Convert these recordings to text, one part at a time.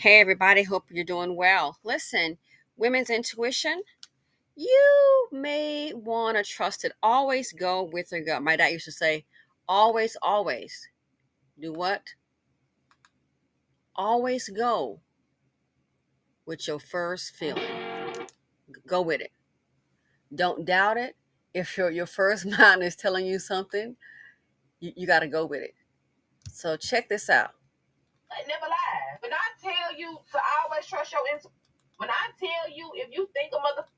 Hey, everybody, hope you're doing well. Listen, women's intuition, you may want to trust it. Always go with your gut. My dad used to say, always do what? Always go with your first feeling. Go with it. Don't doubt it. If your first mind is telling you something, you got to go with it. So check this out. I never lie. When I tell you to always trust your intuition, when I tell you if you think a mother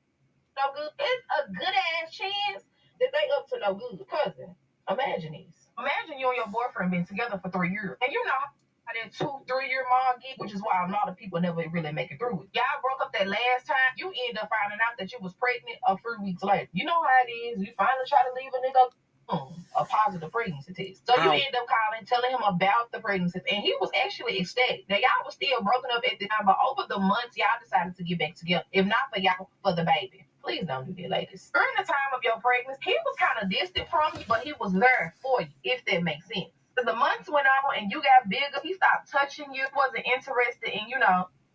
no good, it's a good ass chance that they up to no good. Cousin, imagine this. Imagine you and your boyfriend been together for 3 years, and you know how that 2, 3 year mark get, which is why a lot of people never really make it through it. Y'all broke up that last time, you end up finding out that you was pregnant a few weeks later. You know how it is. You finally try to leave a nigga a positive pregnancy test. So you Ow. end up calling, telling him about the pregnancy, and he was actually ecstatic. Now y'all was still broken up at the time, but over the months y'all decided to get back together. If not for y'all, for the baby. Please don't do that, ladies. During the time of your pregnancy, he was kind of distant from you, but he was there for you, if that makes sense. As the months went on and you got bigger, he stopped touching you, wasn't interested in,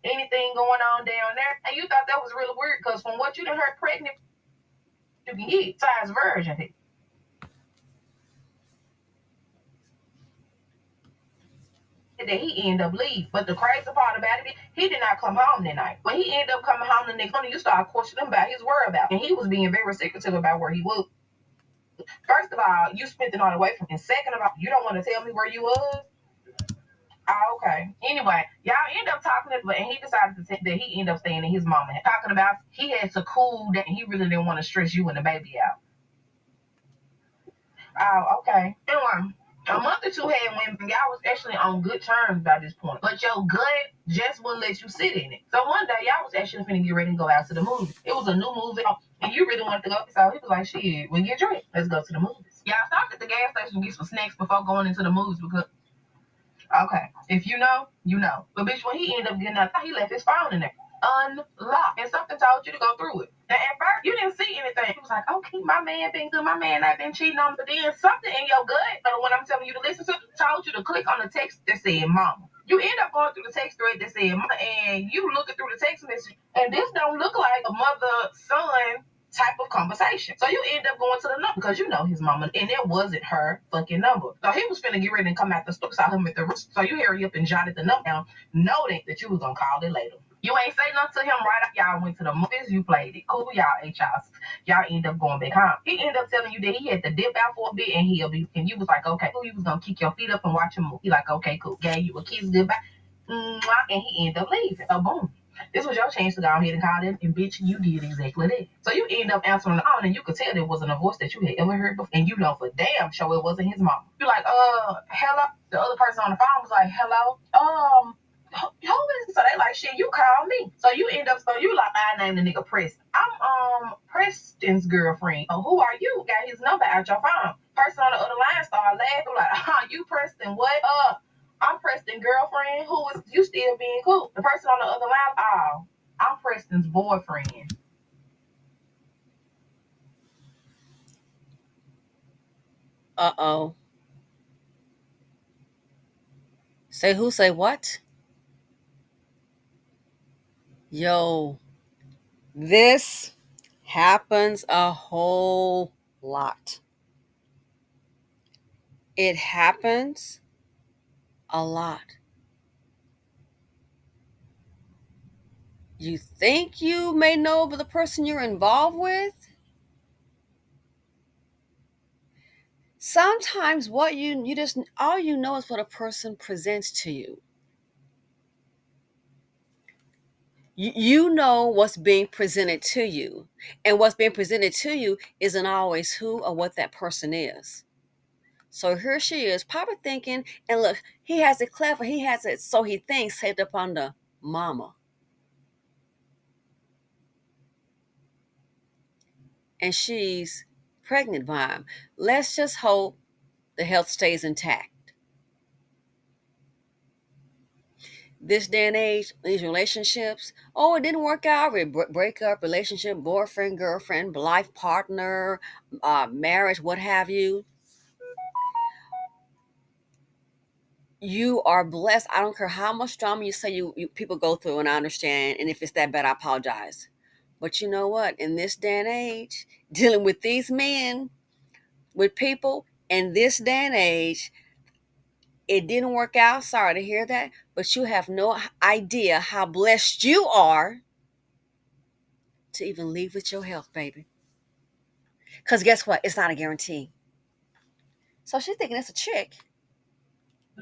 anything going on down there. And you thought that was really weird because from what you done heard pregnant, you can get size version. That he ended up leaving. But the crazy part about it, he did not come home that night. When he ended up coming home the next morning, you started questioning him about his whereabouts. And he was being very secretive about where he was. First of all, you spent the night away from him. And second of all, you don't want to tell me where you was. Oh, okay. Anyway, y'all end up talking, and he decided to say that he ended up staying in his mama. Talking about he had to cool that he really didn't want to stress you and the baby out. Oh, okay. Anyway, a month or two had went, y'all was actually on good terms by this point. But your gut just wouldn't let you sit in it. So one day, y'all was actually finna get ready to go out to the movie. It was a new movie, and you really wanted to go. So he was like, shit, we get dressed. Let's go to the movies. Y'all stopped at the gas station to get some snacks before going into the movies because, okay, if you know, you know. But bitch, when he ended up getting out, he left his phone in there unlocked, and something told you to go through it. Now, at first, you didn't see anything. It was like, okay, my man been good, my man not been cheating on me. But then something in your gut, or what I'm telling you to listen to, told you to click on the text that said mama. You end up going through the text thread that said mama, and you looking through the text message, and this don't look like a mother-son type of conversation. So you end up going to the number because you know his mama, and it wasn't her fucking number. So he was finna get ready and come out the store, saw him at the roost. So you hurry up and jotted the number down, noting that you was gonna call it later. You ain't say nothing to him right after y'all went to the movies. You played it cool. Y'all ate y'all end up going back home. He ended up telling you that he had to dip out for a bit and he'll be. And you was like, okay, cool. You was gonna kick your feet up and watch a movie. He like, okay, cool. Gave you a kiss goodbye. And he ended up leaving. Oh, boom. This was your chance to go ahead and call him, and bitch, you did exactly that. So you end up answering the phone, and you could tell there wasn't a voice that you had ever heard before, and you know for damn sure it wasn't his mom. You like, hello. The other person on the phone was like, hello, who is? So they like, shit, you call me. So you end up, so you like, I named the nigga Preston. I'm Preston's girlfriend. Oh, who are you? Got his number out your phone. Person on the other line started laughing like, you Preston? What? I'm Preston's girlfriend. Who is you still being cool? The person on the other line, I'm Preston's boyfriend. Uh-oh. Say who? Say what? Yo, this happens a whole lot. It happens a lot. You think you may know the person you're involved with? Sometimes what you just all you know is what a person presents to you. You know what's being presented to you, and what's being presented to you isn't always who or what that person is. So here she is, probably thinking, and look, he has it clever. He has it, so he thinks, saved up on the mama, and she's pregnant by him. Let's just hope the health stays intact. This day and age, these relationships, oh, it didn't work out. We break up, relationship, boyfriend, girlfriend, life partner, marriage, what have you. You are blessed. I don't care how much drama you say you people go through, and I understand. And if it's that bad, I apologize. But you know what? In this day and age, dealing with these men, with people in this day and age, it didn't work out. Sorry to hear that. But you have no idea how blessed you are to even leave with your health, baby. Because guess what? It's not a guarantee. So she's thinking it's a chick.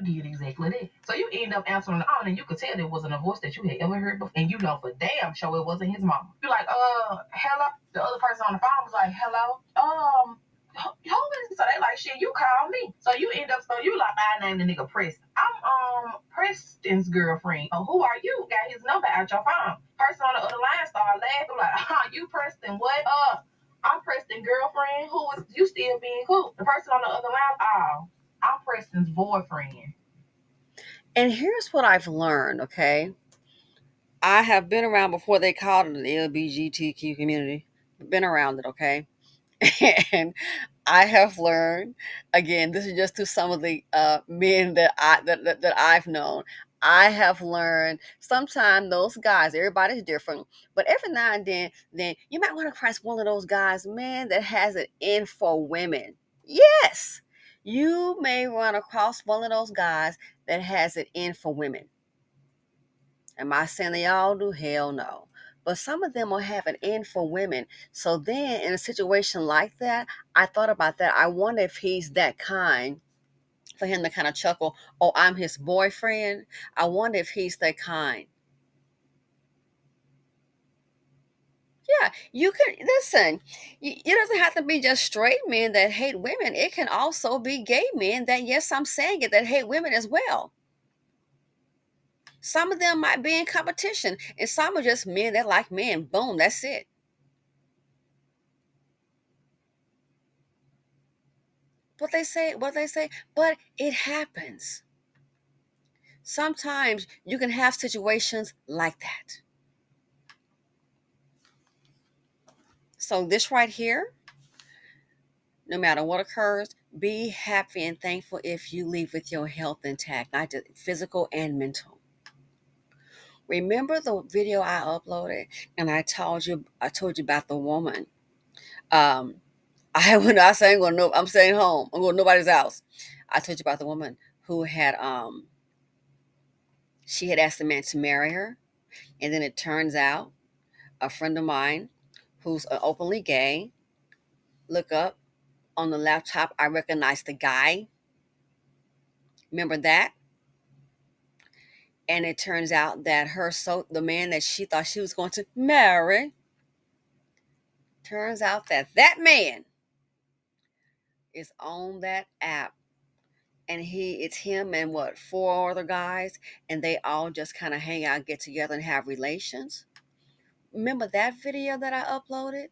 You did exactly that. So you end up answering the phone and you could tell it wasn't a voice that you had ever heard before. And you know for damn sure it wasn't his mama. You're like, hello? The other person on the phone was like, hello? Who is it? So they like, shit, you call me. So you end up, so you like, I named the nigga Preston. I'm Preston's girlfriend. Oh, who are you? Got his number out your phone. Person on the other line started laughing like, you Preston, what? I'm Preston's girlfriend. Who is you still being cool? The person on the other line, I'm Preston's boyfriend. And here's what I've learned, okay? I have been around before they called it the LBGTQ community. Been around it, okay? And I have learned, again, this is just to some of the men that I've known. I have learned sometimes those guys, everybody's different, but every now and then you might want to cross one of those guys, man, that has it in for women. Yes, you may run across one of those guys that has it in for women. Am I saying they all do? Hell no. But some of them will have an in for women. So then, in a situation like that, I thought about that. I wonder if he's that kind for him to kind of chuckle, oh, I'm his boyfriend. I wonder if he's that kind. Yeah, you can listen. It doesn't have to be just straight men that hate women. It can also be gay men that, yes, I'm saying it, that hate women as well. Some of them might be in competition, and some are just men that like men. Boom, that's it. What they say, but it happens. Sometimes you can have situations like that. So this right here, no matter what occurs, be happy and thankful if you leave with your health intact, not just physical and mental. Remember the video I uploaded and I told you about the woman. Um, when I say I'm going no, I'm staying home. I'm going to nobody's house. I told you about the woman who had she had asked the man to marry her, and then it turns out a friend of mine who's openly gay. Look up on the laptop. I recognize the guy. Remember that? And it turns out that the man that she thought she was going to marry, turns out that that man is on that app, and it's him and what, four other guys, and they all just kind of hang out, get together, and have relations. Remember that video that I uploaded?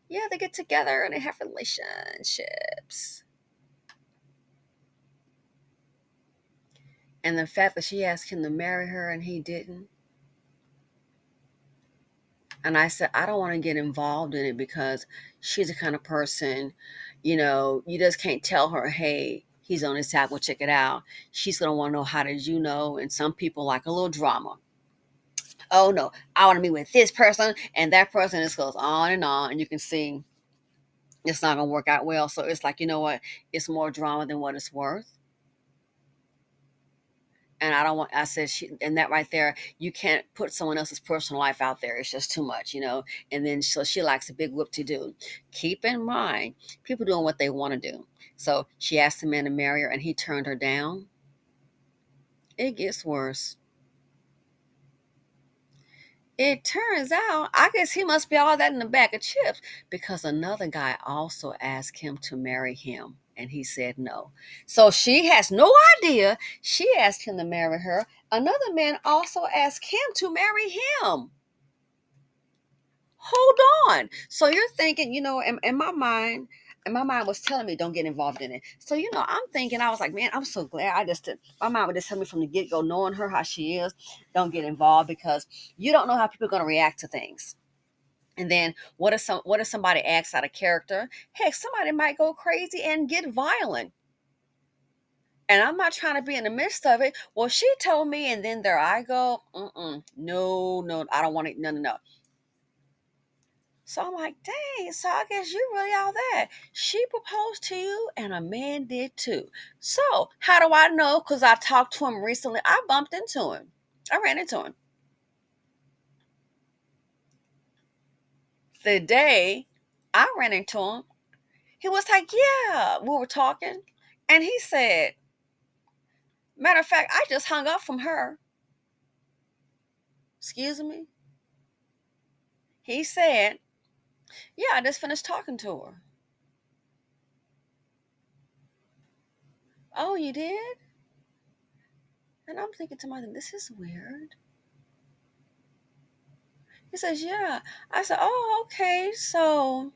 Yeah, they get together and they have relationships. And the fact that she asked him to marry her and he didn't. And I said, I don't want to get involved in it because she's the kind of person, you just can't tell her, hey, he's on his app, well, check it out. She's going to want to know, how did you know? And some people like a little drama. Oh, no, I want to be with this person and that person. This goes on. And you can see it's not going to work out well. So it's like, you know what? It's more drama than what it's worth. And I don't want, I said, and that right there, you can't put someone else's personal life out there. It's just too much. And then so she likes a big whoop to do. Keep in mind, people doing what they want to do. So she asked the man to marry her and he turned her down. It gets worse. It turns out, I guess he must be all that in a bag of chips because another guy also asked him to marry him and he said no. So she has no idea. She asked him to marry her. Another man also asked him to marry him. Hold on. So you're thinking, in my mind was telling me don't get involved in it. So, I'm thinking, I was like, man, I'm so glad my mind would just tell me from the get go, knowing her how she is, don't get involved because you don't know how people are going to react to things. And then what if somebody acts out of character? Heck, somebody might go crazy and get violent. And I'm not trying to be in the midst of it. Well, she told me, and then there I go. No, no, I don't want it. No, no, no. So I'm like, dang, so I guess you really all that. She proposed to you and a man did too. So how do I know? Because I talked to him recently. I bumped into him. I ran into him. The day I ran into him, he was like, yeah, we were talking. And he said, matter of fact, I just hung up from her. Excuse me? He said, yeah, I just finished talking to her. Oh, you did? And I'm thinking to myself, this is weird. He says, yeah. I said, oh, okay. So,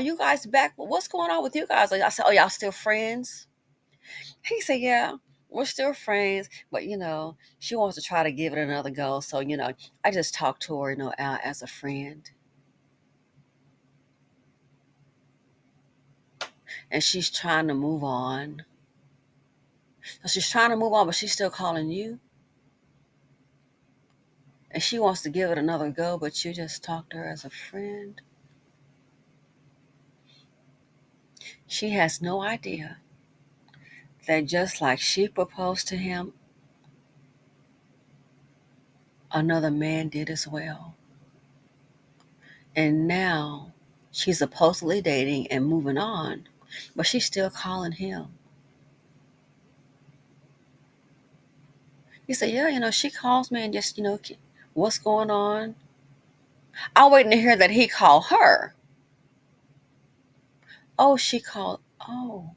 you guys back? What's going on with you guys? Like, I said, oh, y'all still friends? He said, yeah, we're still friends, but she wants to try to give it another go. So, I just talked to her, as a friend, and she's trying to move on. So she's trying to move on, but she's still calling you, and she wants to give it another go, but you just talked to her as a friend. She has no idea that just like she proposed to him, another man did as well. And now she's supposedly dating and moving on, but she's still calling him. He said, yeah, she calls me and just, what's going on? I'm waiting to hear that he called her. Oh, she called. Oh.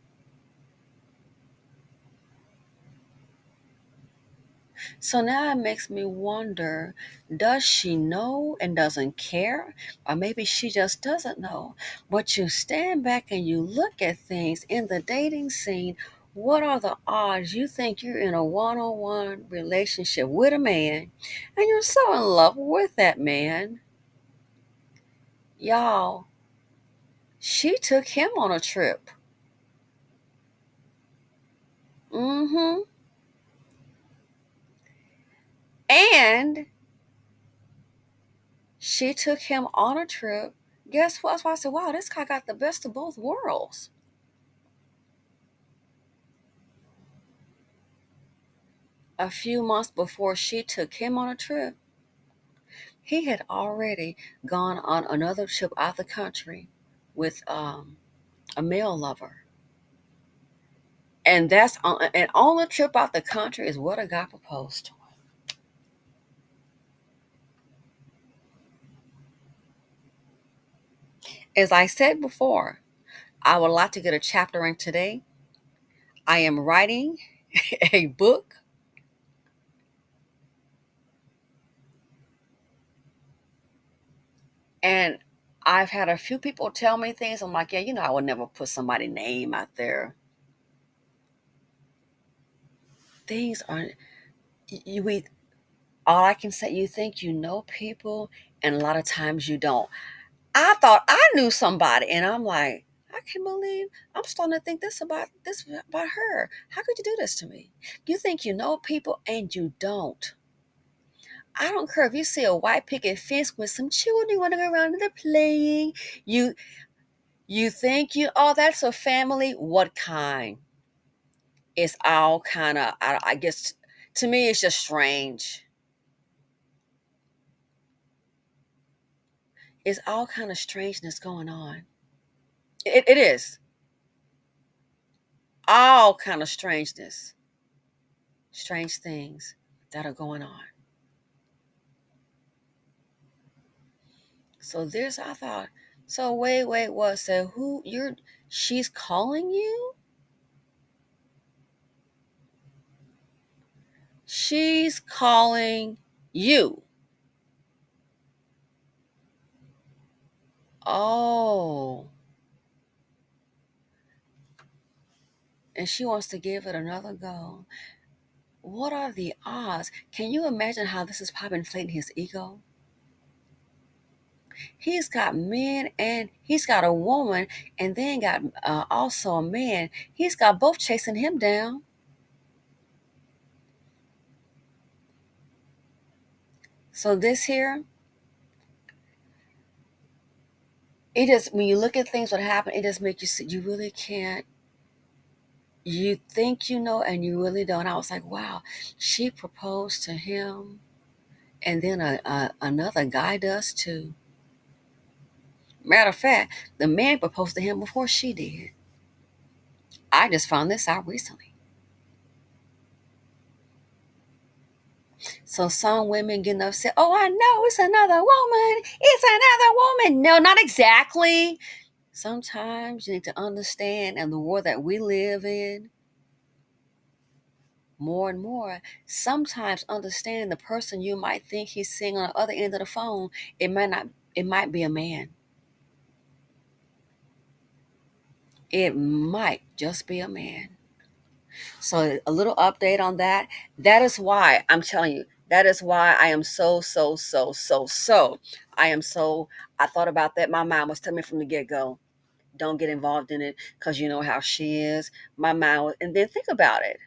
So now it makes me wonder, does she know and doesn't care? Or maybe she just doesn't know. But you stand back and you look at things in the dating scene. What are the odds you think you're in a one on one relationship with a man and you're so in love with that man? Y'all, she took him on a trip. Mm-hmm. And she took him on a trip. Guess what? That's why I said, wow, this guy got the best of both worlds. A few months before she took him on a trip, he had already gone on another trip out the country with a male lover. And on the trip out the country is what a guy proposed to him. As I said before, I would like to get a chapter in today. I am writing a book, and I've had a few people tell me things. I'm like, yeah, I would never put somebody's name out there. Things are we all I can say, you think you know people, and a lot of times you don't. I thought I knew somebody, and I'm like, I can't believe I'm starting to think this about her. How could you do this to me? You think you know people, and you don't. I don't care if you see a white picket fence with some children running around and they're playing. You you think that's a family. What kind? It's all kind of, I guess, to me it's just strange. It's all kind of strangeness going on. It is all kind of strangeness, strange things that are going on. So there's, I thought, so wait, what? So she's calling you? She's calling you. Oh, and she wants to give it another go. What are the odds? Can you imagine how this is probably inflating his ego? He's got men and he's got a woman, and then got also a man. He's got both chasing him down. So this here, it just, when you look at things what happen, it just makes you see you really can't, you think you know and you really don't. I was like, wow, she proposed to him and then another guy does too. Matter of fact, the man proposed to him before she did. I just found this out recently. So some women getting upset. Oh, I know it's another woman. It's another woman. No, not exactly. Sometimes you need to understand in the world that we live in more and more. Sometimes understand the person you might think he's seeing on the other end of the phone, it might not, it might be a man. It might just be a man. So a little update on that. That is why I'm telling you, that is why I am so. I am so, I thought about that. My mom was telling me from the get go, don't get involved in it because you know how she is. My mom was, and then think about it.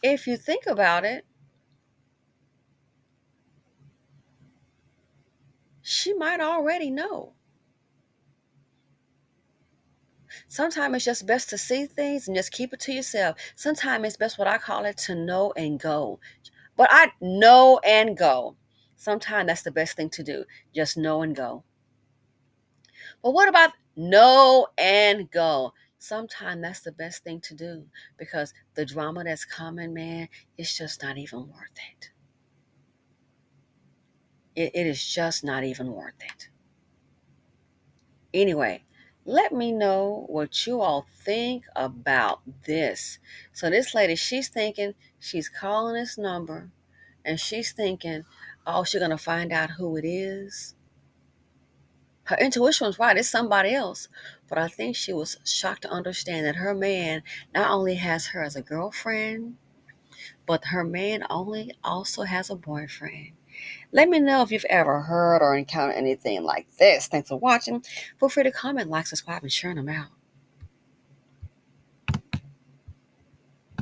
If you think about it, she might already know. Sometimes it's just best to see things and just keep it to yourself. Sometimes it's best, what I call it, to know and go. But I know and go. Sometimes that's the best thing to do. Just know and go. But what about know and go? Sometimes that's the best thing to do because the drama that's coming, man, it's just not even worth it. It is just not even worth it. Anyway, let me know what you all think about this. So this lady, she's thinking, she's calling this number and she's thinking, oh, she's going to find out who it is. Her intuition was right, it's somebody else. But I think she was shocked to understand that her man not only has her as a girlfriend, but her man only also has a boyfriend. Let me know if you've ever heard or encountered anything like this. Thanks for watching. Feel free to comment, like, subscribe, and share them out.